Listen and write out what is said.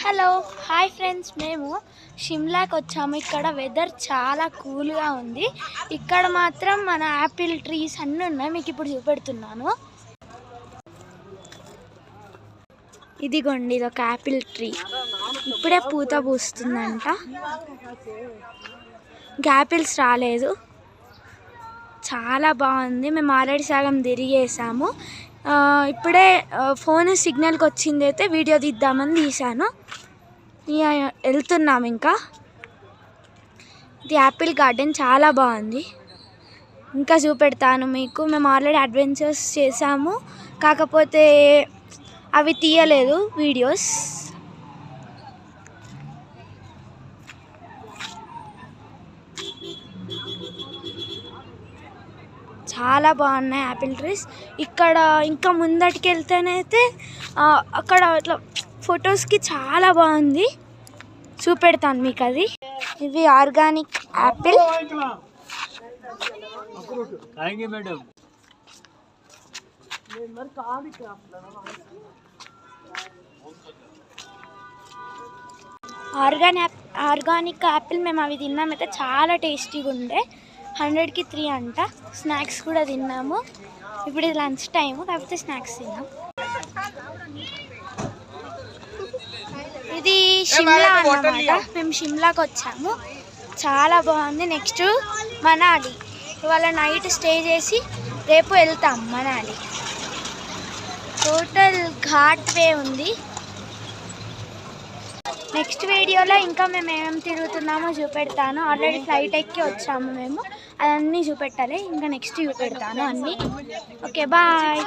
Hello hi friends, మేము షిమ్లాకి వచ్చాము. ఇక్కడ వెదర్ చాలా కూల్గా ఉంది. ఇక్కడ మాత్రం మన యాపిల్ ట్రీస్ అన్నీ ఉన్నాయి. మీకు ఇప్పుడు చూపెడుతున్నాను. ఇదిగోండి, ఇది ఒక యాపిల్ ట్రీ. ఇప్పుడే పూత పూస్తుందంట. యాపిల్స్ రాలేదు. చాలా బాగుంది. మేము ఆల్రెడీ సగం తిరిగేసాము. ఇప్పుడే ఫోన్ సిగ్నల్కి వచ్చింది, అయితే వీడియో తీద్దామని తీసాను. వెళ్తున్నాము. ఇంకా ఇది యాపిల్ గార్డెన్ చాలా బాగుంది. ఇంకా చూపెడతాను మీకు. మేము ఆల్రెడీ అడ్వెంచర్స్ చేసాము, కాకపోతే అవి తీయలేదు వీడియోస్. చాలా బాగున్నాయి యాపిల్ ట్రీస్. ఇక్కడ ఇంకా ముందటికి వెళ్తేనైతే అక్కడ ఇట్లా ఫొటోస్కి చాలా బాగుంది. చూపెడతాను మీకు అది. ఇవి ఆర్గానిక్ యాపిల్. ఆర్గానిక్ యాపిల్ మేము అవి తిన్నామైతే చాలా టేస్టీగా ఉండే. 100కి 3 అంట. స్నాక్స్ కూడా తిన్నాము. ఇప్పుడు ఇది లంచ్ టైము, కాకపోతే స్నాక్స్ తిన్నాం. ఇది షిమ్లా అన్నమాట. మేము షిమ్లాకి వచ్చాము. చాలా బాగుంది. నెక్స్ట్ మనాలి. ఇవాళ నైట్ స్టే చేసి రేపు వెళ్తాం మనాలి. టోటల్ ఘాట్ వే ఉంది. నెక్స్ట్ వీడియోలో ఇంకా మేము ఏమేమి తిరుగుతున్నామో చూపెడతాను. ఆల్రెడీ ఫ్లైట్ ఎక్కి వచ్చాము మేము, అవన్నీ చూపెట్టాలి. ఇంకా నెక్స్ట్ చూపెడతాను అన్నీ. Okay, bye.